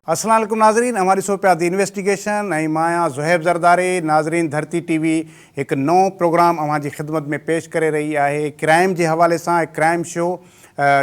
अस्सलाम वालेकुम नाज़रीन, हमारी सो पे दी इन्वेस्टिगेशन ऐं मां आहियां ज़ुहैब ज़रदारी। नाज़रीन, धरती टीवी हिकु नओं प्रोग्राम अवांजी ख़िदमत में पेश करे रही आहे। क्राइम जे हवाले सां हिकु क्राइम शो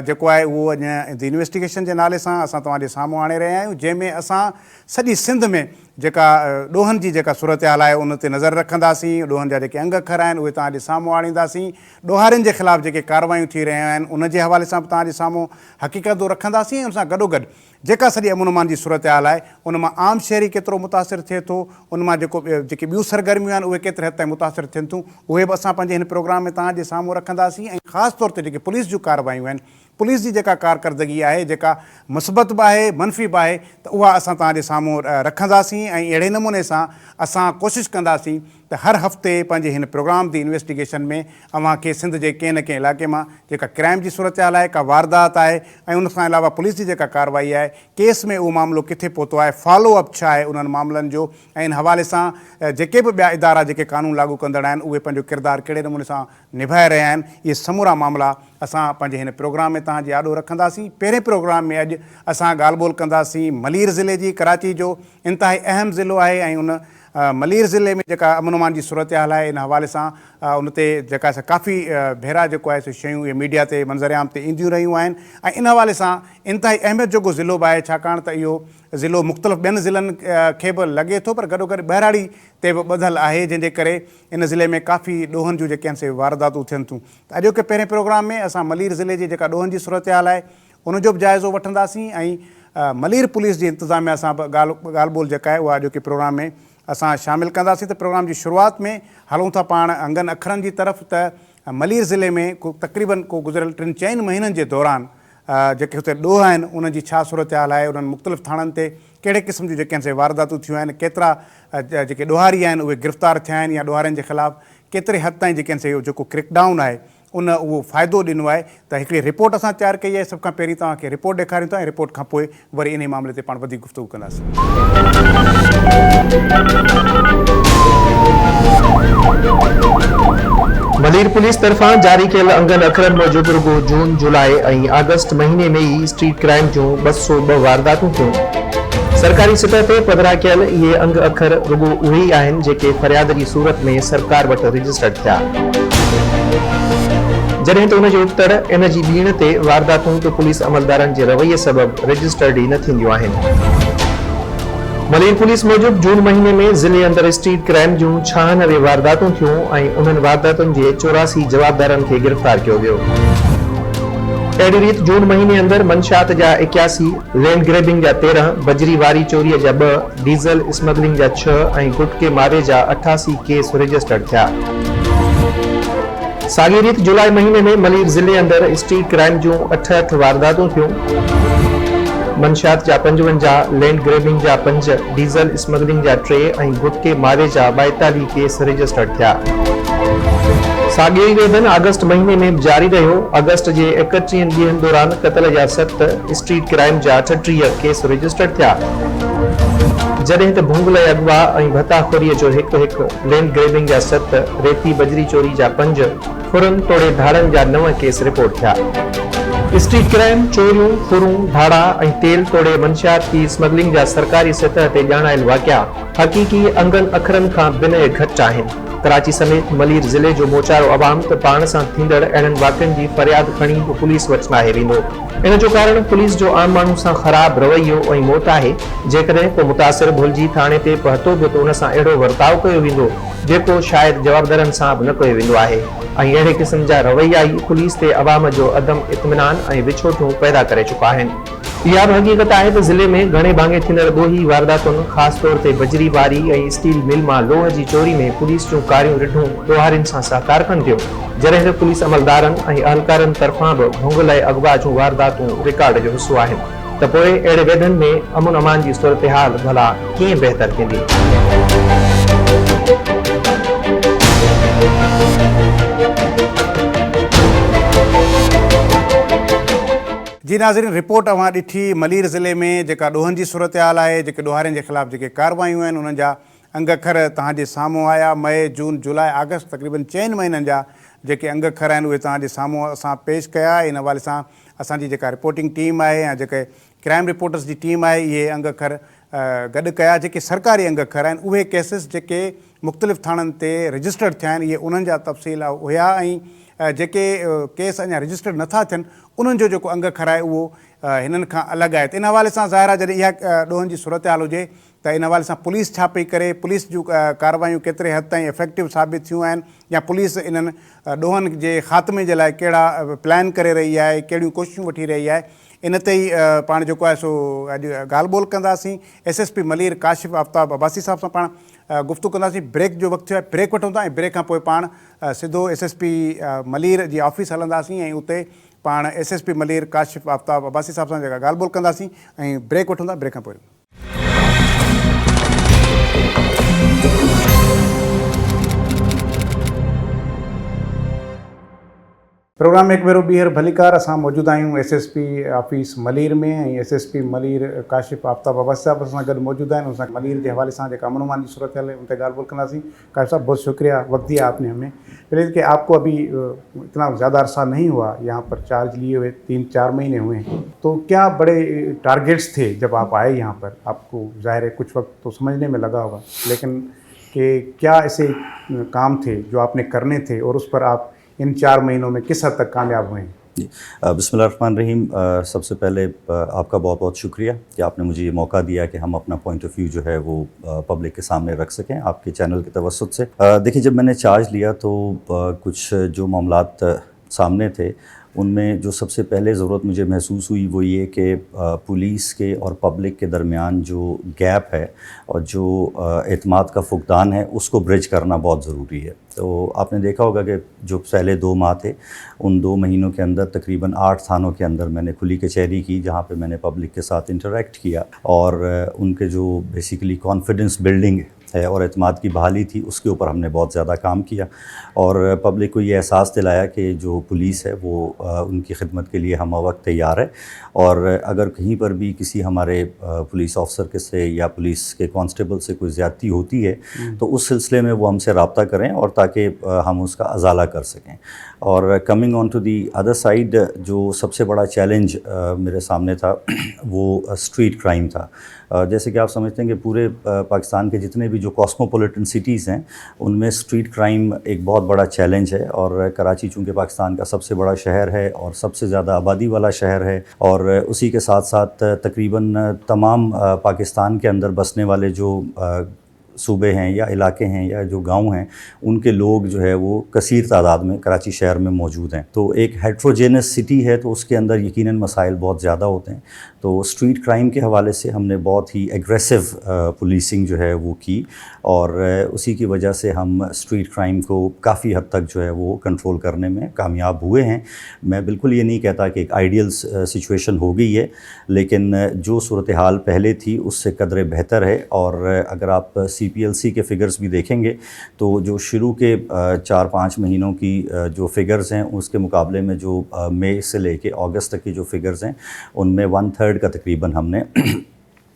जेको आहे उहो अॼु दी इन्वेस्टिगेशन जे नाले सां असां तव्हांजे साम्हूं आणे रहिया आहियूं, जंहिंमें असां सॼी सिंध में जेका ॾोहनि जी जेका सूरत हाल आहे उन ते नज़र रखंदासीं। ॾोहनि जा जेके अंग अखर आहिनि उहे तव्हांजे साम्हूं आणींदासीं। ॾोहारियुनि जे ख़िलाफ़ु जेके कार्रवायूं थी रहियूं आहिनि उन जे हवाले सां बि तव्हांजे साम्हूं हक़ीक़तूं रखंदासीं। ऐं उन सां गॾोगॾु जेका सॼी अमन अमान जी सूरत हाल आहे उन मां आम शहरी केतिरो मुतासिर थिए थो, उन मां जेके ॿियूं सरगर्मियूं आहिनि उहे केतिरे हद ताईं मुतासिर थियनि थियूं, उहे बि असां पंहिंजे हिन प्रोग्राम में तव्हांजे साम्हूं रखंदासीं। ऐं ख़ासि तौर ते जेके पुलिस जूं कार्रवायूं आहिनि, पुलिस जी जेका कारकर्दगी आहे, जेका मुस्बत बि आहे मनफ़ी बि आहे, त उहा असां तव्हांजे साम्हूं रखंदासीं। ऐं अहिड़े नमूने सां असां कोशिशि कंदासीं त हर हफ़्ते पंहिंजे हिन प्रोग्राम दी इन्वेस्टिगेशन में अव्हांखे सिंध जे कंहिं न कंहिं इलाइक़े मां जेका क्राइम जी सूरत हाल आहे, का वारदात आहे, ऐं उन खां अलावा पुलिस जी जेका कार्रवाई आहे, केस में उहो मामिलो किथे पहुतो आहे, फॉलोअप छा आहे उन्हनि मामलनि जो, ऐं इन हवाले सां जेके बि ॿिया इदारा जेके क़ानून लागू कंदड़ आहिनि उहे पंहिंजो किरदारु कहिड़े नमूने सां निभाए रहिया आहिनि, इहे समूरा मामला असां पंहिंजे हिन प्रोग्राम में तव्हांजे आॾो रखंदासीं। पहिरें प्रोग्राम में अॼु असां ॻाल्हि ॿोल कंदासीं मलीर ज़िले जी। कराची जो इंतिहाई अहम ज़िलो आहे ऐं उन मलीर ज़िले में जेका अमन अमान जी सूरत हाल आहे इन हवाले सां उन ते जेका काफ़ी भेरा जेको आहे सो शयूं इहे मीडिया ते मंज़रिआम ते ईंदियूं रहियूं आहिनि। ऐं इन हवाले सां इंतिहाई अहमियत जो ज़िलो बि आहे, छाकाणि त इहो ज़िलो मुख़्तलिफ़ ॿियनि ज़िलनि खे बि लॻे थो, पर गॾोगॾु बहिराड़ी ते बि ॿधलु आहे, जंहिंजे करे इन ज़िले में काफ़ी ॾोहनि जूं जेके आहिनि से वारदातूं थियनि थियूं। त अॼोके पहिरें प्रोग्राम में असां मलीर ज़िले जी जेका ॾोहनि जी सूरत हाल आहे उनजो बि जाइज़ो वठंदासीं। ऐं मलीर पुलिस जी इंतिज़ामिया सां बि ॻाल्हि ॿोल जेका आहे उहा अॼोके प्रोग्राम में असां शामिलु कंदासीं। त प्रोग्राम जी शुरूआति में हलूं था पाण अंगनि अखरनि जी तरफ़। त मलीर ज़िले में तक़रीबन गुज़िरियल 3-4 महीननि जे दौरान जेके हुते ॾोह आहिनि उन्हनि जी छा सूरत हाल आहे, उन्हनि मुख़्तलिफ़ थाणनि ते कहिड़े क़िस्म जूं जेके आहिनि से वारदातूं थियूं आहिनि, केतिरा जेके ॾोहारी आहिनि उहे गिरफ़्तार थिया आहिनि या ॾोहारियुनि जे ख़िलाफ़ु केतिरे हद ताईं जेके आहिनि से इहो जेको क्रैकडाउन आहे उहो फ़ाइदो ॾिनो आहे। त हिकिड़ी रिपोर्ट असां तयारु कई आहे। सभ खां पहिरीं तव्हांखे रिपोर्ट ॾेखारियूं था ऐं रिपोर्ट खां पोइ वरी इन मामले ते पाण वधीक गुफ़्तगू कंदासीं। मलीर पुलिस तरफां जारी कयल अंगनि अखरनि मूजिब रुगो जून, जुलाई ऐं अगस्त महीने में ई स्ट्रीट क्राइम जूं 202 वारदातूं थियूं। सरकारी सतह ते पधिरा कयल इहे अंग अखर रुगो उहे ई आहिनि जेके फरियाद जी सूरत में सरकार वटि रजिस्टर्ड थिया, जॾहिं त उन जो उत्तर इन जी ॿीण ते वारदातूं त पुलिस अमलदारनि जे रवैये सबबि रजिस्टर्ड ई न थींदियूं आहिनि। मलीर पुलिस मूजिब जून महीने में ज़िले अंदर स्ट्रीट क्राइम जूं 96 वारदातूं थियूं ऐं उन्हनि वारदातुनि जे 84 जवाबदारनि खे गिरफ़्तार कयो वियो। अहिड़ी रीति जून महीने अंदर मंशात जा 81, लैंड ग्रैबिंग जा 13, बजरी वारी चोरीअ जा 2, डीज़ल स्मगलिंग जा 6 ऐं गुटके मारे जा 88 केस रजिस्टर्ड थिया। साॻी रीति जुलाई महीने में मलीर ज़िले अंदर स्ट्रीट क्राइम जूं 88 वारदातूं थियूं। मंशात जा 55, लैंड ग्रैबिंग जा 5, डीज़ल स्मगलिंग जा 3 ऐं गुटके मारे जा 42 केस रजिस्टर्ड थिया। साॻियो ई वेदन अगस्त महीने में जारी रहियो। अगस्त जे 31 ॾींहनि दौरान क़त्ल जा 7, स्ट्रीट क्राइम जा 38 केस रजिस्टर्ड थिया, जॾहिं त भूंगल अगवा ऐं भताखोरीअ जो 1, लैंड ग्रैबिंग जा 7, रेती बजरी चोरी जा 5, फुरन तोड़े धाड़नि जा 9 केस रिपोर्ट थिया। स्ट्रीट क्राइम, चोरियूं, फुरूं, धाड़ा ऐं तेल तोड़े मंशियात की स्मगलिंग जा सरकारी सतह ते ॼाणायल वाक़िया हक़ीक़ी अंगनि अखरनि खां बिन घटि आहिनि। कराची समेत मलीर ज़िले जो मोचारो अवाम त पाण सां थींदड़ अहिड़नि वाक़िअनि जी फरियाद खणी पुलिस वटि नाहे वेंदो। इन जो कारण पुलिस जो आम माण्हू सां ख़राब रवैयो ऐं मौत आहे। जेकॾहिं को मुतासिर भुलिजी थाणे ते पहुतो बि त उन सां अहिड़ो वर्ताव कयो वेंदो जेको शायदि जवाबदारनि सां बि न कयो वेंदो आहे। ऐं अहिड़े क़िस्म जा रवैया ई पुलिस ते अवाम जो अदम इत्मिनान ऐं विछोटियूं पैदा करे चुका आहिनि। इहा बि हक़ीक़त आहे त ज़िले में घणे भाङे थींदड़ ॾोही वारदातुनि, ख़ासि तौर ते बजरी वारी ऐं स्टील मिल मां लोह जी चोरी में पुलिस जूं कारियूं रिढूं ॾोहारियुनि सां सहकार कनि थियूं, जॾहिं त पुलिस अमलदारनि ऐं अहलकारनि तरफ़ां बि भुंगल ऐं अगवा जूं वारदातूं रिकॉर्ड जो हिसो आहिनि। त पोइ अहिड़े वेदनि में अमन अमान जी सूरत हाल भला कीअं बहितर थींदी? जी नाज़रीन, रिपोर्ट अवां ॾिठी मलीर ज़िले में जेका ॾोहनि जी सूरत हाल आहे, जेके ॾोहारियुनि जे ख़िलाफ़ु जेके कार्रवायूं आहिनि उन्हनि जा अंग अखर तव्हांजे साम्हूं आया। मई, जून, जुलाई, अगस्त तक़रीबन 4 महीननि जा जेके अंग अखर आहिनि उहे तव्हांजे साम्हूं असां पेश कया। इन हवाले सां असांजी जेका रिपोर्टिंग टीम आहे या जेके क्राइम रिपोर्टर्स जी टीम आहे इहे अंग अखर गॾु कया जेके सरकारी अंग अखर आहिनि उहे केसिस जेके मुख़्तलिफ़ थाणनि ते रजिस्टर्ड थिया आहिनि इहे उन्हनि जा तफ़सील हुया ऐं जेके केस अञा रजिस्टर्ड नथा थियनि उन्हनि जो जेको अंग अखर आहे उहो हिननि खां अलॻि आहे त इन हवाले सां ज़ाहिर आहे जॾहिं इहा ॾोहनि जी सूरत हाल हुजे त इन हवाले सां पुलिस छा पई करे पुलिस जूं कार्रवायूं केतिरे हद ताईं इफेक्टिव साबित थियूं आहिनि या पुलिस इन्हनि ॾोहनि जे ख़ात्मे जे लाइ कहिड़ा प्लान करे रही आहे कहिड़ियूं कोशिशूं वठी रही आहे इन ते ई पाण जेको आहे सो अॼु ॻाल्हि ॿोल कंदासीं SSP मलीर काशिफ़ आफ्ताब अब्बासी साहिब सां पाण गुफ़्तगू कंदासीं ब्रेक जो वक़्तु आहे ब्रेक वठूं था ऐं ब्रेक खां पोइ पाण सिधो SSP मलीर जी ऑफिस हलंदासीं ऐं उते पाण SSP मलीर काशिफ़ आफ्ताब अब्बासी साहिब सां जेका ॻाल्हि ॿोल कंदासीं ऐं ब्रेक वठूं था ब्रेक खां पोइ प्रोग्राम में एक भेरो ॿीहर भलीकार असां मौजूद आहियूं SSP ऑफिस मलीर में ऐं SSP मलीर काशिफ़ आफ्ताब अब्बासी साहब सां गॾु मौजूद आहिनि उनसां मलीर के हवाले से अमन उमान की सूरत है उन ते ॻाल्हि ॿोल कंदासीं। काशिफ़ साहब बहुत शुक्रिया वक्त दिया आपने हमें। पहले कि आपको अभी इतना ज़्यादा अरसा नहीं हुआ यहाँ पर चार्ज लिए हुए 3-4 महीने हुए हैं तो क्या बड़े टारगेट्स थे जब आप आए यहाँ पर? आपको ज़ाहिर है कुछ वक्त तो समझने में लगा होगा लेकिन कि क्या ऐसे काम थे जो आपने करने थे और उस पर आप इन 4 महीनों में किस हद तक कामयाब हुए हैं? जी बिस्मिल्लाहिर्रहमानिर्रहीम। सबसे पहले आपका बहुत बहुत शुक्रिया कि आपने मुझे ये मौका दिया कि हम अपना पॉइंट ऑफ व्यू जो है वो पब्लिक के सामने रख सकें आपके चैनल के तवस्सुत से। देखिए जब मैंने चार्ज लिया तो कुछ जो मामलात सामने थे उनमें जो सबसे पहले ज़रूरत मुझे महसूस हुई वो ये कि पुलिस के और पब्लिक के दरमियान जो गैप है और जो एतमाद का फुकदान है उसको ब्रिज करना बहुत ज़रूरी है। तो आपने देखा होगा कि जो पहले 2 माह थे उन 2 महीनों के अंदर तकरीबन 8 थानों के अंदर मैंने खुली कचहरी की जहाँ पे मैंने पब्लिक के साथ इंटरेक्ट किया और उनके जो बेसिकली कॉन्फिडेंस बिल्डिंग है और एतमाद की बहाली थी उसके ऊपर हमने बहुत ज़्यादा काम किया और पब्लिक को ये एहसास दिलाया कि जो पुलिस है वो उनकी खिदमत के लिए हम वक्त तैयार है और अगर कहीं पर भी किसी हमारे पुलिस ऑफिसर के से या पुलिस के कांस्टेबल से कोई ज़्यादती होती है तो उस सिलसिले में वो हमसे रब्ता करें और ताकि हम उसका अजाला कर सकें। और coming on to the other side जो सबसे बड़ा चैलेंज मेरे सामने था वो स्ट्रीट क्राइम था। जैसे कि आप समझते हैं कि पूरे पाकिस्तान के जितने भी जो कॉस्मोपॉलिटन सिटीज़ हैं उनमें स्ट्रीट क्राइम एक बहुत बड़ा चैलेंज है और कराची चूँकि पाकिस्तान का सबसे बड़ा शहर है और सबसे ज़्यादा आबादी वाला शहर है और उसी के साथ साथ तकरीबन तमाम पाकिस्तान के अंदर बसने वाले जो सूबे हैं या इलाके हैं या जो गांव हैं उनके लोग जो है वो कसीर तादाद में कराची शहर में मौजूद हैं। तो एक हेट्रोजेनस सिटी है तो उसके अंदर यकीनन मसाइल बहुत ज़्यादा होते हैं। तो स्ट्रीट क्राइम के हवाले से हमने बहुत ही एग्रेसिव पुलिसिंग जो है वो की और उसी की वजह से हम स्ट्रीट क्राइम को काफ़ी हद तक जो है वो कंट्रोल करने में कामयाब हुए हैं। मैं बिल्कुल ये नहीं कहता कि एक आइडियल सिचुएशन हो गई है लेकिन जो सूरत हाल पहले थी उससे कदरे बेहतर है और अगर आप CPLC के फ़िगर्स भी देखेंगे तो जो शुरू के 4-5 महीनों की जो फ़िगर्स हैं उसके मुकाबले में जो मई से लेके अगस्त तक की जो फ़िगर्स हैं उनमें 1/3 का तकरीबन हमने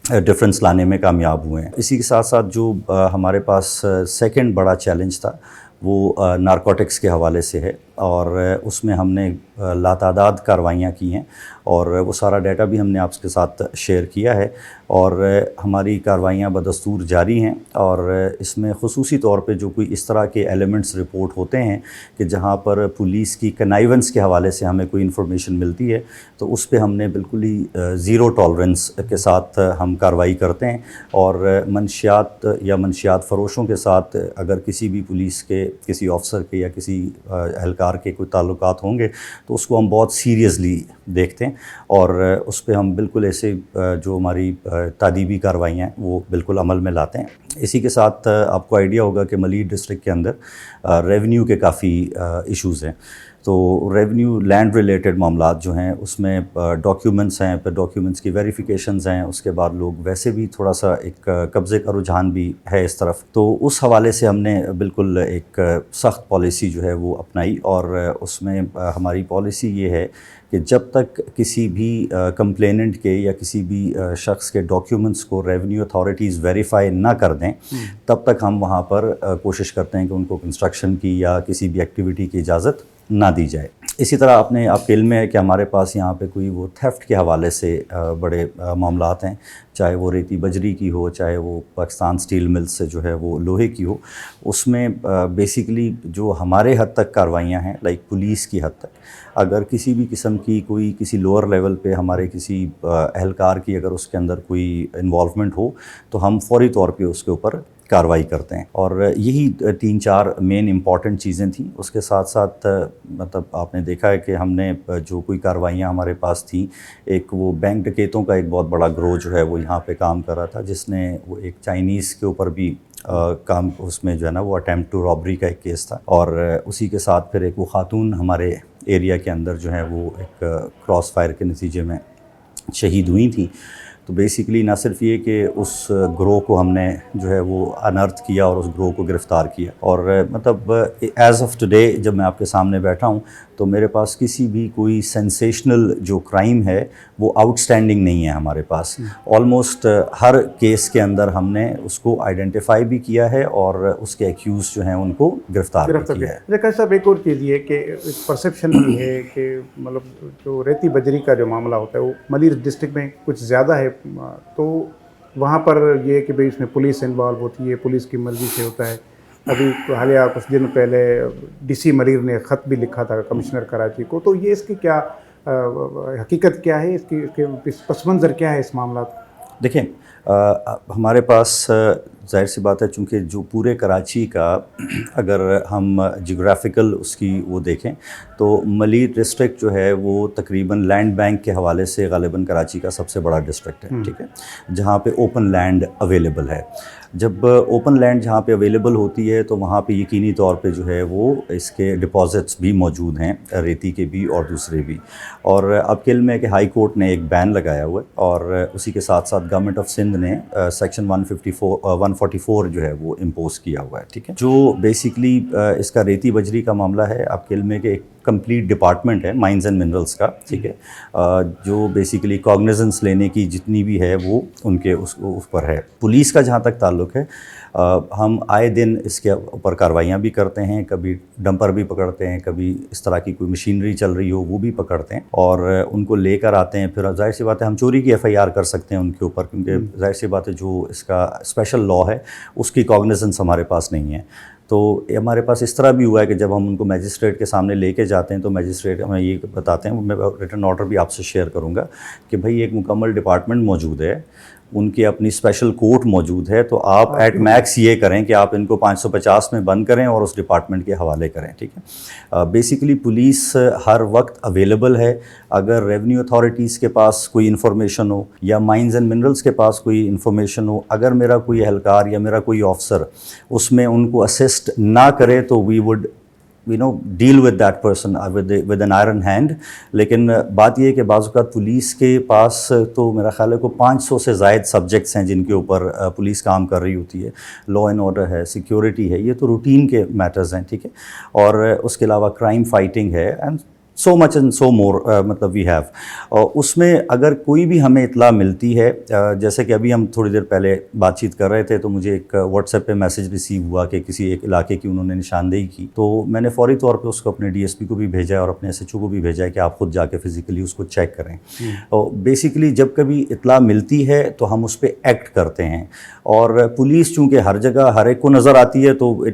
डिफरेंस लाने में कामयाब हुए हैं। इसी के साथ साथ जो हमारे पास सेकंड बड़ा चैलेंज था वो नारकोटिक्स के हवाले से है और उसमें हमने लातादाद कार्रवाइयाँ की हैं और वो सारा डाटा भी हमने आपके साथ शेयर किया है और हमारी कार्रवाइयाँ बदस्तूर जारी हैं और इसमें ख़ुसूसी तौर पे जो कोई इस तरह के एलिमेंट्स रिपोर्ट होते हैं कि जहाँ पर पुलिस की कनाइवेंस के हवाले से हमें कोई इन्फॉर्मेशन मिलती है तो उस पे हमने बिल्कुल ही ज़ीरो टॉलरेंस के साथ हम कार्रवाई करते हैं और मंशियात फ़रोशों के साथ अगर किसी भी पुलिस के किसी ऑफिसर के या किसी एहलकार के कोई ताल्लुकात होंगे तो उसको हम बहुत सीरियसली देखते हैं और उस पर हम बिल्कुल ऐसे जो हमारी तादीबी कार्रवाइयाँ हैं वो बिल्कुल अमल में लाते हैं। इसी के साथ आपको आइडिया होगा कि मलीर डिस्ट्रिक्ट के अंदर रेवेन्यू के काफ़ी इश्यूज़ हैं। तो रेवेन्यू लैंड रिलेटेड मामलात जो हैं उसमें डॉक्यूमेंट्स हैं फिर डॉक्यूमेंट्स की वेरिफिकेशंस हैं उसके बाद लोग वैसे भी थोड़ा सा एक कब्ज़े का रुझान भी है इस तरफ। तो उस हवाले से हमने बिल्कुल एक सख्त पॉलिसी जो है वो अपनाई और उसमें हमारी पॉलिसी ये है कि जब तक किसी भी कंप्लेनेंट के या किसी भी शख्स के डॉक्यूमेंट्स को रेवेन्यू अथॉरिटीज़ वेरीफाई ना कर दें तब तक हम वहाँ पर कोशिश करते हैं कि उनको कंस्ट्रक्शन की या किसी भी एक्टिविटी की इजाज़त ना दी जाए। इसी तरह आपके इल्म में है कि हमारे पास यहाँ पे कोई वो थेफ्ट के हवाले से बड़े मामलात हैं, चाहे वो रेती बजरी की हो, चाहे वो पाकिस्तान स्टील मिल्स से जो है वो लोहे की हो। उसमें बेसिकली जो हमारे हद तक कार्रवाइयाँ हैं, लाइक पुलिस की हद तक, अगर किसी भी किस्म की कोई किसी लोअर लेवल पे हमारे किसी एहलकार की अगर उसके अंदर कोई इन्वॉल्वमेंट हो तो हम फौरी तौर पे उसके ऊपर कार्रवाई करते हैं। और यही 3-4 मेन इम्पॉर्टेंट चीज़ें थी। उसके साथ साथ मतलब आपने देखा है कि हमने जो कोई कार्रवाइयाँ हमारे पास थी, एक वो बैंक डकैतों का एक बहुत बड़ा ग्रोह जो है वो यहाँ पे काम कर रहा था, जिसने वो एक चाइनीज़ के ऊपर भी काम, उसमें जो है ना वो अटेम्प्ट टू रॉबरी का एक केस था। और उसी के साथ फिर एक वो खातून हमारे एरिया के अंदर जो है वो एक क्रॉस फायर के नतीजे में शहीद हुई थी। तो बेसिकली ना सिर्फ ये कि उस ग्रोह को हमने जो है वो अनर्थ किया और उस ग्रोह को गिरफ़्तार किया, और मतलब एज़ ऑफ टुडे जब मैं आपके सामने बैठा हूँ तो मेरे पास किसी भी कोई सेंसेशनल जो क्राइम है वो आउटस्टैंडिंग नहीं है हमारे पास। ऑलमोस्ट हर केस के अंदर हमने उसको आइडेंटिफाई भी किया है और उसके एक्यूज़ जो हैं उनको गिरफ़्तार भी किया है। लेकिन साहब एक और चीज़ ये कि परसेप्शन भी है कि मतलब जो रेती बजरी का जो मामला होता है वो मलीर डिस्ट्रिक्ट में कुछ ज़्यादा है, तो वहाँ पर ये कि भाई इसमें पुलिस इन्वॉल्व होती है, पुलिस की मर्ज़ी से होता है। अभी हालिया कुछ दिन पहले डीसी मलीर ने ख़त भी लिखा था कमिश्नर कराची को, तो ये इसकी क्या हकीकत क्या है, इसके पस मंज़र क्या है इस मामला? देखें, हमारे पास ज़ाहिर सी बात है, चूँकि जो पूरे कराची का अगर हम जियोग्राफिकल उसकी वो देखें तो मलीर डिस्ट्रिक्ट जो है वो तकरीबन लैंड बैंक के हवाले से ग़ालिबन कराची का सबसे बड़ा डिस्ट्रिक्ट है, ठीक है, जहाँ पे ओपन लैंड अवेलेबल है। जब ओपन लैंड जहाँ पे अवेलेबल होती है तो वहाँ पे यकीनी तौर पे जो है वो इसके डिपॉजिट्स भी मौजूद हैं, रेती के भी और दूसरे भी। और अब के इल्म है कि हाई कोर्ट ने एक बैन लगाया हुआ है, और उसी के साथ साथ गवर्नमेंट ऑफ सिंध ने सेक्शन 144 जो है वो इम्पोज किया हुआ है, ठीक है। जो बेसिकली इसका रेती बजरी का मामला है, आपके इल्म में कि एक कंप्लीट डिपार्टमेंट है माइंस एंड मिनरल्स का, ठीक है, जो बेसिकली कॉग्निजेंस लेने की जितनी भी है वो उनके उस पर है। पुलिस का जहाँ तक ताल्लुक़ है, हम आए दिन इसके ऊपर कार्रवाइयाँ भी करते हैं, कभी डंपर भी पकड़ते हैं, कभी इस तरह की कोई मशीनरी चल रही हो वो भी पकड़ते हैं और उनको लेकर आते हैं। फिर ज़ाहिर सी बात है हम चोरी की FIR कर सकते हैं उनके ऊपर, क्योंकि ज़ाहिर सी बात है जो इसका स्पेशल लॉ है उसकी कॉग्निजेंस हमारे पास नहीं है। तो हमारे पास इस तरह भी हुआ है कि जब हम उनको मैजिस्ट्रेट के सामने लेके जाते हैं तो मैजिस्ट्रेट हमें ये बताते हैं, मैं रिटन ऑर्डर भी आपसे शेयर करूँगा कि भाई एक मुकम्मल डिपार्टमेंट मौजूद है, उनकी अपनी स्पेशल कोर्ट मौजूद है, तो आप एट मैक्स ये करें कि आप इनको 550 में बंद करें और उस डिपार्टमेंट के हवाले करें, ठीक है। बेसिकली पुलिस हर वक्त अवेलेबल है। अगर रेवेन्यू अथॉरिटीज़ के पास कोई इन्फॉर्मेशन हो या माइंस एंड मिनरल्स के पास कोई इन्फॉर्मेशन हो, अगर मेरा कोई एहलकार या मेरा कोई ऑफिसर उसमें उनको असिस्ट ना करे तो we would deal with that person with an iron hand. लेकिन बात यह है कि बाज़ औक़ात पुलिस के पास तो मेरा ख़्याल है को 500 से ज़ायद सब्जेक्ट्स हैं जिनके ऊपर पुलिस काम कर रही होती है। लॉ एंड ऑर्डर है, सिक्योरिटी है, ये तो रूटीन के मैटर्स हैं, ठीक है, और उसके अलावा क्राइम फाइटिंग है and so much and so more, मतलब वी हैव। और उसमें अगर कोई भी हमें इतला मिलती है, जैसे कि अभी हम थोड़ी देर पहले बातचीत कर रहे थे तो मुझे एक व्हाट्सएप पे मैसेज रिसीव हुआ कि किसी एक इलाके की उन्होंने निशानदेही की, तो मैंने फौरी तौर पे उसको अपने DSP को भी भेजा है और अपने SHO को भी भेजा है कि आप खुद जाके फिज़िकली उसको चेक करें। और बेसिकली जब कभी इतला मिलती है तो हम उस पर एक्ट करते हैं, और पुलिस चूँकि हर जगह हर एक को नज़र आती है तो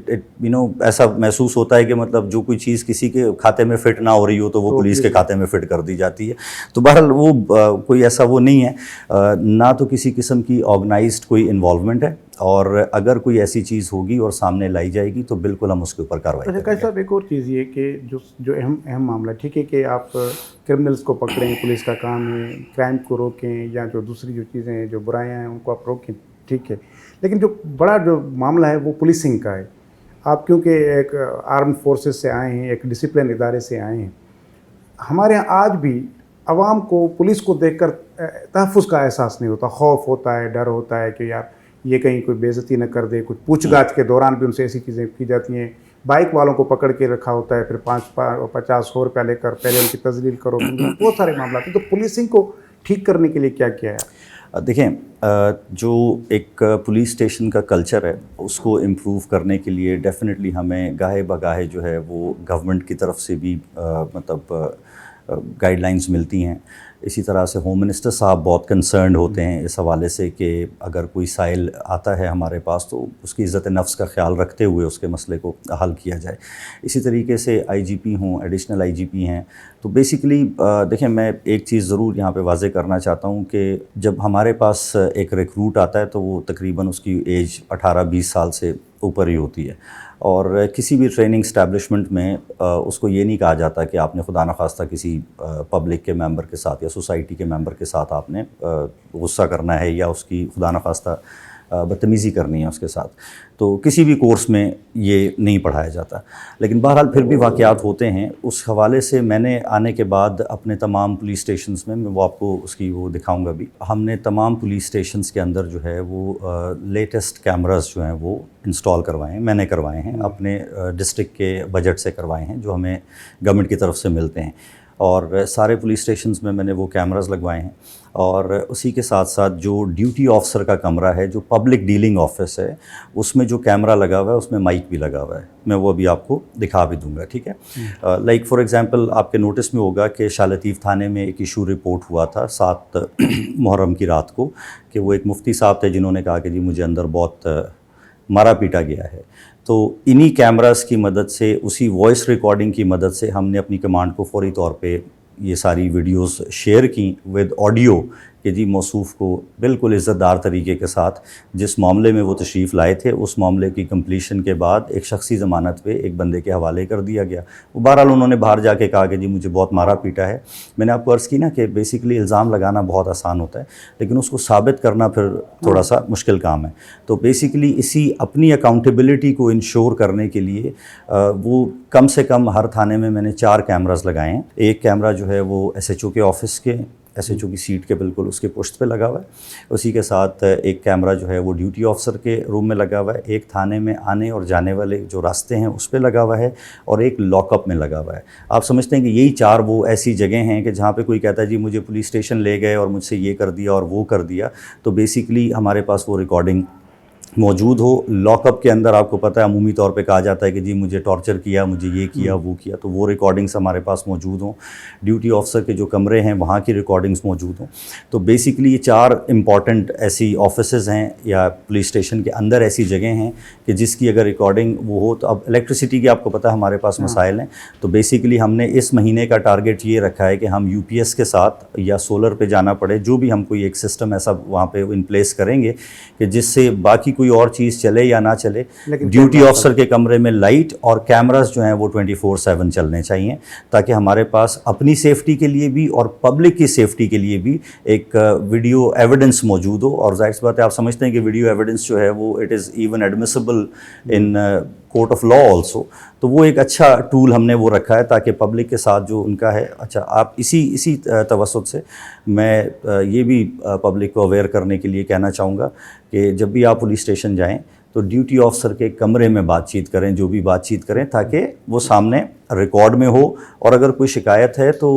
ऐसा महसूस होता है कि मतलब जो कोई चीज़ किसी के खाते में फ़िट ना हो रही हो तो वो पुलिस के खाते में फ़िट कर दी जाती है। तो बहरहाल वो कोई ऐसा वो नहीं है, ना तो किसी किस्म की ऑर्गेनाइज्ड कोई इन्वॉल्वमेंट है, और अगर कोई ऐसी चीज़ होगी और सामने लाई जाएगी तो बिल्कुल हम उसके ऊपर कार्रवाई करेंगे। साहब एक और चीज़ ये कि जो अहम मामला, ठीक है कि आप क्रिमिनल्स को पकड़ें, पुलिस का काम है, क्राइम को रोकें, या जो दूसरी जो चीज़ें हैं, जो बुराइयाँ हैं उनको आप रोकें, ठीक है, लेकिन जो बड़ा जो मामला है वो पुलिसिंग का है। आप क्योंकि एक आर्म्ड फोर्सेस से आए हैं, एक डिसिप्लिन इदारे से आए हैं, हमारे यहाँ आज भी आवाम को पुलिस को देखकर तहफ़्फ़ुज़ का एहसास नहीं होता, खौफ होता है, डर होता है कि यार ये कहीं कोई बेइज्जती न कर दे। कुछ पूछताछ के दौरान भी उनसे ऐसी चीज़ें की जाती हैं, बाइक वालों को पकड़ के रखा होता है, फिर 50 रुपया लेकर पहले उनकी तजलील करो, बहुत सारे मामला हैं। तो पुलिसिंग को ठीक करने के लिए क्या किया है? देखें जो एक पुलिस स्टेशन का कल्चर है उसको इम्प्रूव करने के लिए डेफिनेटली हमें गाहे बगाहे जो है वो गवर्नमेंट की तरफ से भी मतलब गाइडलाइंस मिलती हैं। इसी तरह से होम मिनिस्टर साहब बहुत कंसर्न्ड होते हैं इस हवाले से कि अगर कोई साइल आता है हमारे पास तो उसकी इज़्ज़त नफ्स का ख्याल रखते हुए उसके मसले को हल किया जाए। इसी तरीके से आईजीपी हों, एडिशनल आईजीपी हैं, तो बेसिकली देखें मैं एक चीज़ ज़रूर यहाँ पे वाज़े करना चाहता हूँ कि जब हमारे पास एक रिक्रूट आता है तो वो तकरीबन उसकी एज 18-20 साल से ऊपर ही होती है और किसी भी ट्रेनिंग इस्टेब्लिशमेंट में उसको ये नहीं कहा जाता कि आपने खुदा न खास्ता किसी पब्लिक के मेंबर के साथ या सोसाइटी के मेंबर के साथ आपने गुस्सा करना है या उसकी खुदा न खास्ता बदतमीज़ी करनी है उसके साथ, तो किसी भी कोर्स में ये नहीं पढ़ाया जाता। लेकिन बहरहाल फिर भी वाक़यात होते हैं। उस हवाले से मैंने आने के बाद अपने तमाम पुलिस स्टेशंस में, मैं वो आपको उसकी वो दिखाऊंगा भी, हमने तमाम पुलिस स्टेशंस के अंदर जो है वो लेटेस्ट कैमरास जो हैं वो इंस्टॉल करवाए हैं, मैंने करवाए हैं, अपने डिस्ट्रिक्ट के बजट से करवाए हैं जो हमें गवर्नमेंट की तरफ से मिलते हैं, और सारे पुलिस स्टेशंस में मैंने वो कैमरास लगवाए हैं। और उसी के साथ साथ जो ड्यूटी ऑफिसर का कमरा है, जो पब्लिक डीलिंग ऑफिस है, उसमें जो कैमरा लगा हुआ है उसमें माइक भी लगा हुआ है, मैं वो अभी आपको दिखा भी दूंगा, ठीक है। लाइक फॉर एग्जांपल आपके नोटिस में होगा कि शाह लतीफ़ थाने में एक इशू रिपोर्ट हुआ था 7 मुहर्रम की रात को कि वो एक मुफ्ती साहब थे जिन्होंने कहा कि जी मुझे अंदर बहुत मारा पीटा गया है। तो इन्हीं कैमरास की मदद से, उसी वॉइस रिकॉर्डिंग की मदद से हमने अपनी कमांड को फौरी तौर पे ये सारी वीडियोस शेयर की विद ऑडियो कि जी मौसूफ़ को बिल्कुल इज़्ज़तदार तरीके के साथ जिस मामले में वो तशरीफ़ लाए थे उस मामले की कंप्लीशन के बाद एक शख्सी ज़मानत पे एक बंदे के हवाले कर दिया गया। वो बहरहाल उन्होंने बाहर जाके कहा कि जी मुझे बहुत मारा पीटा है। मैंने आपको अर्ज़ की ना कि बेसिकली इल्ज़ाम लगाना बहुत आसान होता है लेकिन उसको साबित करना फिर थोड़ा सा मुश्किल काम है। तो बेसिकली इसी अपनी अकाउंटेबिलिटी को इंश्योर करने के लिए वो कम से कम हर थाने में मैंने 4 कैमरास लगाए हैं। एक कैमरा जो है वो SHO के ऑफिस के, SHO की सीट के बिल्कुल उसके पुश्त पे लगा हुआ है। उसी के साथ एक कैमरा जो है वो ड्यूटी ऑफिसर के रूम में लगा हुआ है, एक थाने में आने और जाने वाले जो रास्ते हैं उस पे लगा हुआ है, और एक लॉकअप में लगा हुआ है। आप समझते हैं कि यही 4 वो ऐसी जगह हैं कि जहाँ पे कोई कहता है जी मुझे पुलिस स्टेशन ले गए और मुझसे ये कर दिया और वो कर दिया, तो बेसिकली हमारे पास वो रिकॉर्डिंग मौजूद हो। लॉकअप के अंदर आपको पता है अमूमी तौर पे कहा जाता है कि जी मुझे टॉर्चर किया, मुझे ये किया वो किया, तो वो रिकॉर्डिंग्स हमारे पास मौजूद हों। ड्यूटी ऑफिसर के जो कमरे हैं वहाँ की रिकॉर्डिंग्स मौजूद हों। तो बेसिकली ये 4 इंपॉर्टेंट ऐसी ऑफिसेज़ हैं या पुलिस स्टेशन के अंदर ऐसी जगह हैं कि जिसकी अगर रिकॉर्डिंग वो हो, तो अब इलेक्ट्रिसिटी की आपको पता है हमारे पास मसाइल हैं, तो बेसिकली हमने इस महीने का टारगेट ये रखा है कि हम UPS के साथ या सोलर पे जाना पड़े, जो भी हम कोई एक सिस्टम ऐसा वहाँ पे इन प्लेस करेंगे कि जिससे बाकी कोई और चीज़ चले या ना चले, ड्यूटी ऑफिसर के कमरे में लाइट और कैमरास जो हैं वो 24/7 चलने चाहिए, ताकि हमारे पास अपनी सेफ्टी के लिए भी और पब्लिक की सेफ्टी के लिए भी एक वीडियो एविडेंस मौजूद हो। और जाहिर सी बात है आप समझते हैं कि वीडियो एविडेंस जो है वो it is even admissible in court of law also, तो वो एक अच्छा टूल हमने वो रखा है ताकि पब्लिक के साथ जो उनका है। अच्छा, आप इसी तवस्सुत से मैं ये भी पब्लिक को अवेयर करने के लिए कहना चाहूँगा कि जब भी आप पुलिस स्टेशन जाएं तो ड्यूटी ऑफिसर के कमरे में बातचीत करें, जो भी बातचीत करें, ताकि वो सामने रिकॉर्ड में हो। और अगर कोई शिकायत है तो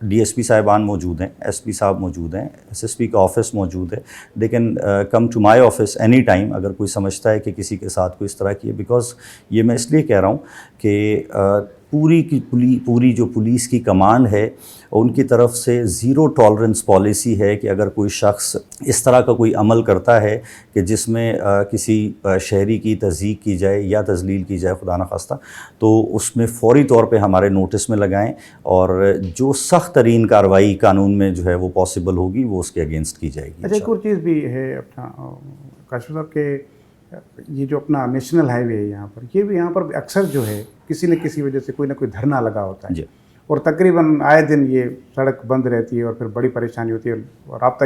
DSP साहिबान मौजूद हैं, SP साहब मौजूद हैं, SSP का ऑफिस मौजूद है, लेकिन come to my office any time अगर कोई समझता है कि किसी के साथ कोई इस तरह की है। बिकॉज़ ये मैं इसलिए कह रहा हूँ कि पूरी जो पुलिस की कमांड है उनकी तरफ से ज़ीरो टॉलरेंस पॉलिसी है कि अगर कोई शख्स इस तरह का कोई अमल करता है कि जिसमें किसी शहरी की तज़यीक़ की जाए या तज़लील की जाए खुदा न खास्ता, तो उसमें फ़ौरी तौर पे हमारे नोटिस में लगाएं और जो सख्त तरीन कार्रवाई कानून में जो है वो पॉसिबल होगी वो उसके अगेंस्ट की जाएगी। अच्छा, एक और चीज़ भी है अपना काशिफ साहब के, ये जो अपना नेशनल हाईवे है यहाँ पर, ये भी यहाँ पर अक्सर जो है किसी न किसी वजह से कोई ना कोई धरना लगा होता है जी। और तकरीबन आए दिन ये सड़क बंद रहती है और फिर बड़ी परेशानी होती है और राब्ता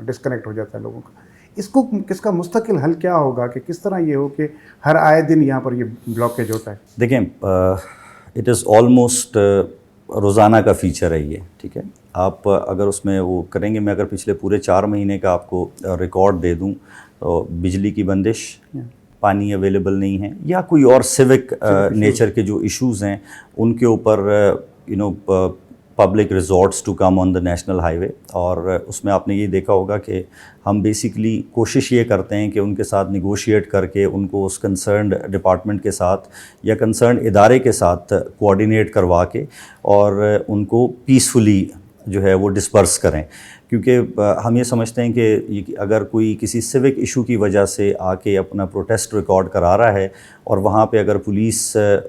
डिस्कनेक्ट हो जाता है लोगों का। इसको किसका मुस्तकिल हल क्या होगा कि किस तरह ये हो कि हर आए दिन यहाँ पर ये ब्लॉकेज होता है? देखें, इट इज़ ऑलमोस्ट रोज़ाना का फ़ीचर है ये, ठीक है। आप अगर उसमें वो करेंगे, मैं अगर पिछले पूरे 4 महीने का आपको रिकॉर्ड दे दूँ तो बिजली की बंदिश, पानी अवेलेबल नहीं है, या कोई और सिविक नेचर के जो इश्यूज़ हैं उनके ऊपर public resorts to come on the national highway, और उसमें आपने ये देखा होगा कि हम बेसिकली कोशिश ये करते हैं कि उनके साथ निगोशिएट करके उनको उस कंसर्न्ड डिपार्टमेंट के साथ या कंसर्न इदारे के साथ कोऑर्डिनेट करवा के और उनको पीसफुली जो है वो डिस्पर्स करें, क्योंकि हम ये समझते हैं कि अगर कोई किसी सिविक इशू की वजह से आके अपना प्रोटेस्ट रिकॉर्ड करा रहा है और वहाँ पे अगर पुलिस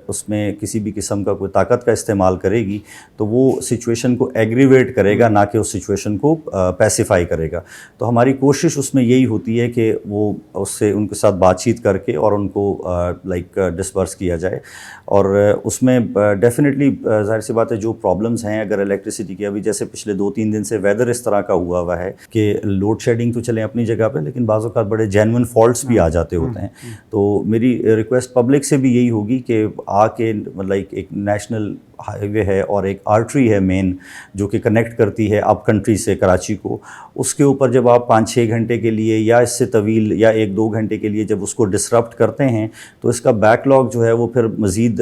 उसमें किसी भी किस्म का कोई ताकत का इस्तेमाल करेगी तो वो सिचुएशन को एग्रीवेट करेगा, ना कि उस सिचुएशन को पैसिफाई करेगा। तो हमारी कोशिश उसमें यही होती है कि वो उससे उनके साथ बातचीत करके और उनको डिस्पर्स किया जाए। और उसमें डेफिनेटली ज़ाहिर सी बात है जो प्रॉब्लम्स हैं, अगर इलेक्ट्रिसिटी की, अभी जैसे पिछले 2-3 दिन से वेदर इस तरह का हुआ है कि लोड शेडिंग तो चले अपनी जगह पे, लेकिन बाज़ औक़ात बड़े जेन्युइन फॉल्ट्स भी आ जाते होते हैं। तो मेरी रिक्वेस्ट पब्लिक से भी यही होगी कि आके मतलब एक नेशनल हाईवे है और एक आर्टरी है मेन जो कि कनेक्ट करती है अप कंट्री से कराची को, उसके ऊपर जब आप 5-6 घंटे के लिए या इससे तवील या 1-2 घंटे के लिए जब उसको डिसरप्ट करते हैं तो इसका बैकलॉग जो है वो फिर मज़ीद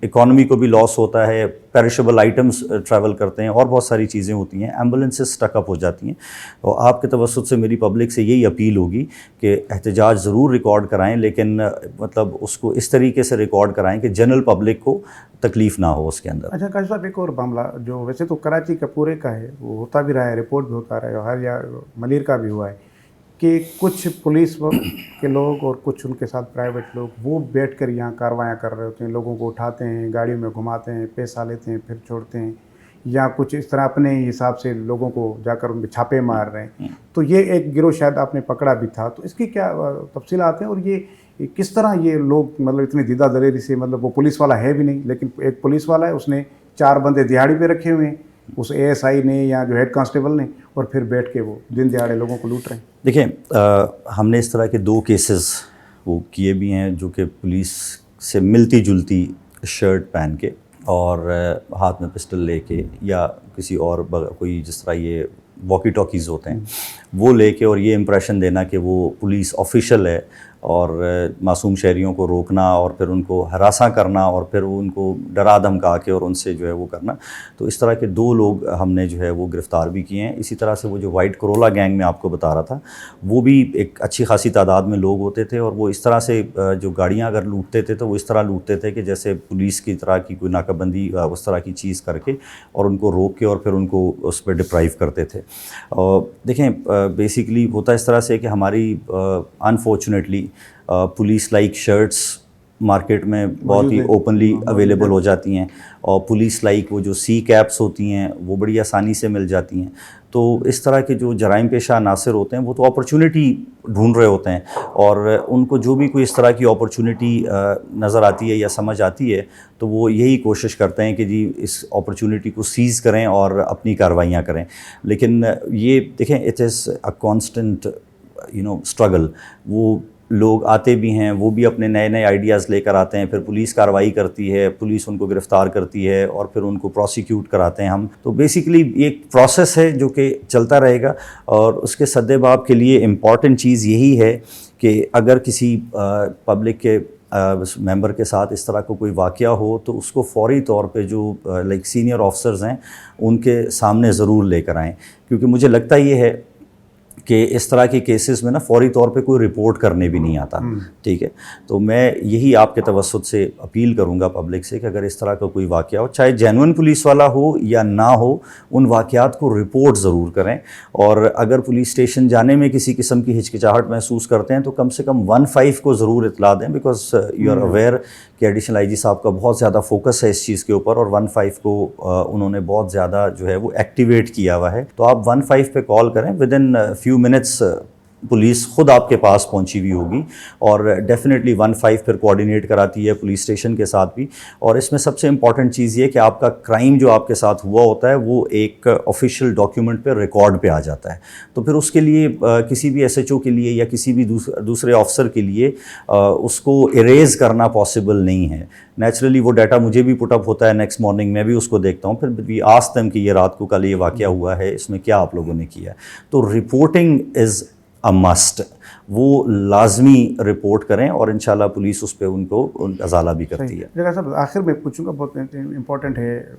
इकॉनमी को भी लॉस होता है, पेरिशेबल आइटम्स ट्रैवल करते हैं और बहुत सारी चीज़ें होती हैं, एम्बुलेंसेस स्टकअप हो जाती हैं। तो आपके तवस्सुत से मेरी पब्लिक से यही अपील होगी कि एहतजाज ज़रूर रिकॉर्ड कराएं, लेकिन मतलब उसको इस तरीके से रिकॉर्ड कराएं कि जनरल पब्लिक को तकलीफ़ ना हो उसके अंदर। अच्छा काशिफ साहब, एक और मामला जो वैसे तो कराची का पूरे का है, वो होता भी रहा है, रिपोर्ट भी होता रहा है, हर या मलिर का भी हुआ है कि कुछ पुलिस के लोग और कुछ उनके साथ प्राइवेट लोग वो बैठकर यहाँ कार्रवाइयाँ कर रहे होते हैं, लोगों को उठाते हैं, गाड़ियों में घुमाते हैं, पैसा लेते हैं, फिर छोड़ते हैं, या कुछ इस तरह अपने हिसाब से लोगों को जाकर उन पर छापे मार रहे हैं। तो ये एक गिरोह शायद आपने पकड़ा भी था, तो इसकी क्या तफसीलात हैं और ये किस तरह ये लोग मतलब इतनी दीदा दलेरी से, मतलब वो पुलिस वाला है भी नहीं लेकिन एक पुलिस वाला है, उसने 4 बंदे दिहाड़ी पे रखे हुए हैं, उस एएसआई ने या जो हेड कांस्टेबल ने, और फिर बैठ के वो दिन दिहाड़े लोगों को लूट रहे हैं। देखिए हमने इस तरह के 2 केसेस वो किए भी हैं जो कि पुलिस से मिलती जुलती शर्ट पहन के और हाथ में पिस्टल लेके या किसी और कोई जिस तरह ये वॉकी टॉकीज़ होते हैं वो लेके और ये इम्प्रेशन देना कि वो पुलिस ऑफिशियल है और मासूम शहरियों को रोकना और फिर उनको हरासा करना और फिर उनको डरा धमका के और उनसे जो है वो करना। तो इस तरह के 2 लोग हमने जो है वो गिरफ़्तार भी किए हैं। इसी तरह से वो जो वाइट करोला गैंग में आपको बता रहा था, वो भी एक अच्छी खासी तादाद में लोग होते थे और वो इस तरह से जो गाड़ियाँ अगर लूटते थे तो वो इस तरह लूटते थे कि जैसे पुलिस की तरह की कोई नाकाबंदी उस तरह की चीज़ करके और उनको रोक के और फिर उनको उस पर डिप्राइव करते थे। देखें बेसिकली होता इस तरह से कि हमारी unfortunately police like shirts market में बहुत ही ओपनली अवेलेबल हो जाती हैं और पुलिस लाइक वो जो सी कैप्स होती हैं वो बड़ी आसानी से मिल जाती हैं। तो इस तरह के जो जराइम पेशा अनासर होते हैं वो तो अपॉर्चुनिटी ढूंढ रहे होते हैं और उनको जो भी कोई इस तरह की अपॉर्चुनिटी नज़र आती है या समझ आती है तो वो यही कोशिश करते हैं कि जी इस अपॉर्चुनिटी को सीज़ करें और अपनी कार्रवाइयाँ करें। लेकिन ये देखें it is a constant struggle. वो लोग आते भी हैं, वो भी अपने नए नए आइडियाज़ लेकर आते हैं, फिर पुलिस कार्रवाई करती है, पुलिस उनको गिरफ़्तार करती है और फिर उनको प्रोसिक्यूट कराते हैं हम। तो बेसिकली एक प्रोसेस है जो कि चलता रहेगा और उसके सद्देबाब के लिए इम्पॉर्टेंट चीज़ यही है कि अगर किसी पब्लिक के मेंबर के साथ इस तरह का कोई वाक़या हो तो उसको फ़ौरी तौर पे जो सीनियर ऑफिसर्स हैं उनके सामने ज़रूर लेकर आएँ, क्योंकि मुझे लगता ये है कि इस तरह के केसेस में ना फ़ौरी तौर पे कोई रिपोर्ट करने भी नहीं आता। ठीक है, तो मैं यही आपके तवस्सुत से अपील करूंगा पब्लिक से कि अगर इस तरह का कोई वाक़या हो, चाहे जेन्युइन पुलिस वाला हो या ना हो, उन वाक़यात को रिपोर्ट ज़रूर करें। और अगर पुलिस स्टेशन जाने में किसी किस्म की हिचकिचाहट महसूस करते हैं तो कम से कम 15 को ज़रूर इतला दें, बिकॉज यू आर अवेयर कि एडिशनल आईजी साहब का बहुत ज़्यादा फोकस है इस चीज़ के ऊपर और 15 को उन्होंने बहुत ज़्यादा जो है वो एक्टिवेट किया हुआ है। तो आप 15 पे कॉल करें, with in few minutes police खुद आपके पास पहुंची हुई होगी और डेफिनेटली 15 फिर कोऑर्डिनेट कराती है पुलिस स्टेशन के साथ भी। और इसमें सबसे इम्पॉर्टेंट चीज़ ये कि आपका क्राइम जो आपके साथ हुआ होता है वो एक ऑफिशियल डॉक्यूमेंट पे रिकॉर्ड पे आ जाता है। तो फिर उसके लिए किसी भी SHO के लिए या किसी भी दूसरे ऑफिसर के लिए उसको इरेज करना पॉसिबल नहीं है। नेचुरली वो डाटा मुझे भी पुटअप होता है, नेक्स्ट मॉर्निंग मैं भी उसको देखता हूँ, फिर भी आस्क देम कि ये रात को कल ये वाक़या हुआ है, इसमें क्या आप लोगों ने किया। तो रिपोर्टिंग इज़ अ मस्ट, वो लाजमी रिपोर्ट करें और इंशाल्लाह पुलिस उस पर उनको अजाला भी करती है। जगह साहब आखिर में पूछूंगा, बहुत इम्पोर्टेंट है,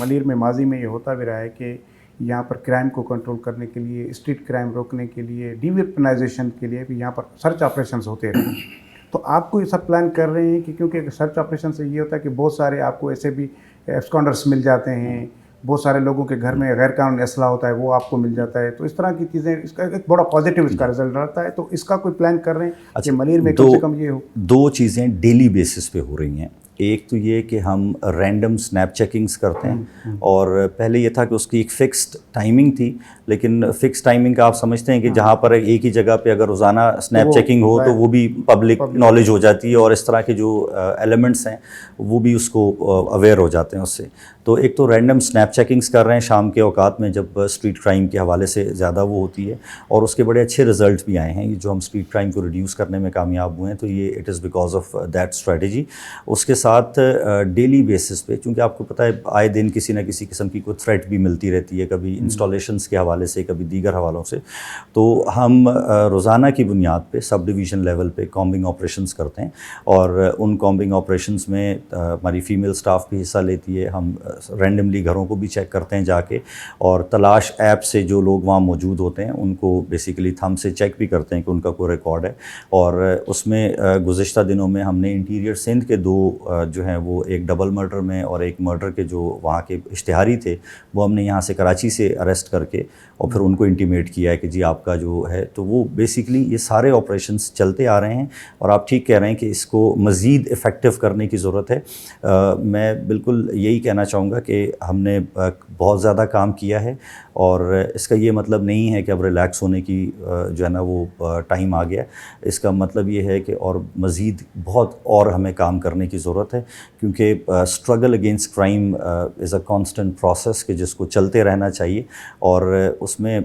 मलीर में माजी में ये होता भी रहा है कि यहाँ पर क्राइम को कंट्रोल करने के लिए, स्ट्रीट क्राइम रोकने के लिए, डीवेपनाइजेशन के लिए भी यहाँ पर सर्च ऑपरेशंस होते रहे। तो आपको ये सब प्लान कर रहे हैं कि, क्योंकि सर्च ऑपरेशन से ये होता है कि बहुत सारे आपको ऐसे भी एब्सकॉन्डर्स मिल जाते हैं, बहुत सारे लोगों के घर में गैर कानूनी असला होता है वो आपको मिल जाता है, तो इस तरह की चीज़ें, इसका एक बड़ा पॉजिटिव इसका रिजल्ट रहता है। तो इसका कोई प्लान कर रहे हैं कि मलीर में कम से कम ये हो? दो चीज़ें डेली बेसिस पे हो रही हैं। एक तो ये कि हम रैंडम स्नैप चेकिंग्स करते हैं, और पहले ये था कि उसकी एक फ़िक्स्ड टाइमिंग थी, लेकिन फ़िक्स टाइमिंग का आप समझते हैं कि जहाँ पर एक ही जगह पे अगर रोज़ाना स्नैप चेकिंग हो तो वो भी पब्लिक नॉलेज हो जाती है, और इस तरह के जो एलिमेंट्स हैं वो भी उसको अवेयर हो जाते हैं उससे। तो एक तो रैंडम स्नैप चेकिंग्स कर रहे हैं शाम के औकात में जब स्ट्रीट क्राइम के हवाले से ज़्यादा वो होती है, और उसके बड़े अच्छे रिजल्ट भी आए हैं। ये जो हम स्ट्रीट क्राइम को रिड्यूस करने में कामयाब हुए हैं, तो ये it is because of that strategy. उसके साथ डेली बेसिस पे, क्योंकि आपको पता है आए दिन किसी न किसी किस्म की कोई थ्रेट भी मिलती रहती है, कभी इंस्टॉलेशंस के हवाले से, कभी दीगर हवालों से, तो हम रोज़ाना की बुनियाद पे सब डिवीज़न लेवल पे कॉम्बिंग ऑपरेशंस करते हैं, और उन कॉम्बिंग ऑपरेशंस में हमारी फ़ीमेल स्टाफ भी हिस्सा लेती है। हम रैंडमली घरों को भी चेक करते हैं जाके, और तलाश ऐप से जो लोग वहाँ मौजूद होते हैं उनको बेसिकली थंब से चेक भी करते हैं कि उनका कोई रिकॉर्ड है। और उसमें गुज़िश्ता दिनों में हमने इंटीरियर सिंध के दो जो हैं वो एक डबल मर्डर में और एक मर्डर के जो वहाँ के इश्तिहारी थे वो हमने यहाँ से कराची से अरेस्ट करके और फिर उनको इंटीमेट किया है कि जी आपका जो है, तो वो बेसिकली ये सारे ऑपरेशंस चलते आ रहे हैं। और आप ठीक कह रहे हैं कि इसको मज़ीद इफ़ेक्टिव करने की ज़रूरत है। मैं बिल्कुल यही कहना चाहूँगा कि हमने बहुत ज़्यादा काम किया है, और इसका ये मतलब नहीं है कि अब रिलैक्स होने की जो है ना वो टाइम आ गया। इसका मतलब ये है कि और मज़ीद बहुत और हमें काम करने की ज़रूरत है, क्योंकि struggle against crime is a constant process कि जिसको चलते रहना चाहिए। और उसमें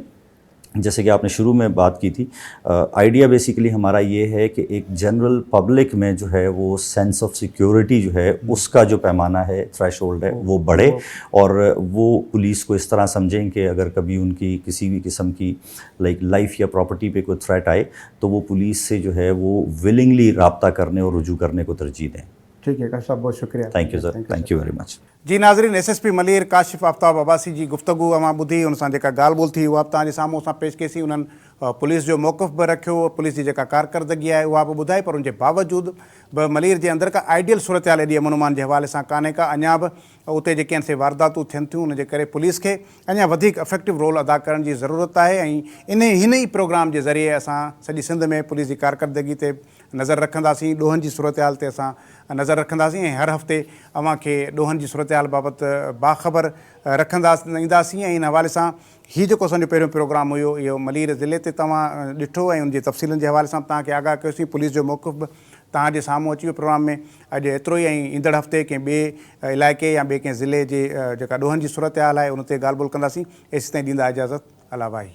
जैसे कि आपने शुरू में बात की थी, आइडिया बेसिकली हमारा ये है कि एक जनरल पब्लिक में जो है वो सेंस ऑफ सिक्योरिटी जो है उसका जो पैमाना है, थ्रेशोल्ड है, वो बढ़े, और वो पुलिस को इस तरह समझें कि अगर कभी उनकी किसी भी किस्म की लाइफ या प्रॉपर्टी पे कोई थ्रेट आए तो वो पुलिस से जो है वो विलिंगली राब्ता करने और रुजू करने को तरजीह दें। ठीक है काशिफ साहब, बहुत शुक्रिया। Thank you sir, thank you very much. जी नाज़रीन, SSP मलीर काशिफ आफ्ताब अब्बासी जी गुफ्तगू अमां ॿुधी, उन सां जेका ॻाल्हि ॿोल थी उहा बि तव्हांजे साम्हूं असां पेश कईसीं। उन्हनि पुलिस जो मौक़िफ़ बि रखियो, पुलिस जी जेका कारकर्दगी आहे उहा बि ॿुधाई, पर उनजे बावजूदि बि मलीर जे अंदरि का आइडियल सूरत हाल एॾी अमन अमान जे हवाले सां कान्हे का। अञा बि उते जेके आहिनि से वारदातूं थियनि थियूं, उनजे करे पुलिस खे अञा वधीक इफेक्टिव रोल अदा करण जी ज़रूरत आहे। ऐं हिन ई प्रोग्राम जे ज़रिए असां सॼी सिंध में पुलिस जी कारकर्दगी ते नज़र रखंदासीं, ॾोहनि जी सूरत हाल ते असां नज़र रखंदासीं, ऐं हर हफ़्ते अव्हां खे ॾोहनि जी सूरत हाल बाबति बाख़बर ईंदासीं। ऐं इन हवाले सां हीउ जेको असांजो पहिरियों प्रोग्राम हुयो, इहो मलीर ज़िले ते तव्हां ॾिठो ऐं उनजी तफ़सीलनि जे हवाले सां तव्हांखे आगाह कयोसीं। पुलिस जो मौक़िफ़ बि तव्हांजे साम्हूं अची वियो प्रोग्राम में। अॼु एतिरो ई, ऐं ईंदड़ हफ़्ते कंहिं ॿिए इलाइक़े या ॿिए कंहिं ज़िले जे जेका ॾोहनि जी सूरत हाल आहे उन ते ॻाल्हि ॿोल कंदासीं। एसि ताईं ॾींदा इजाज़त, अला भाई।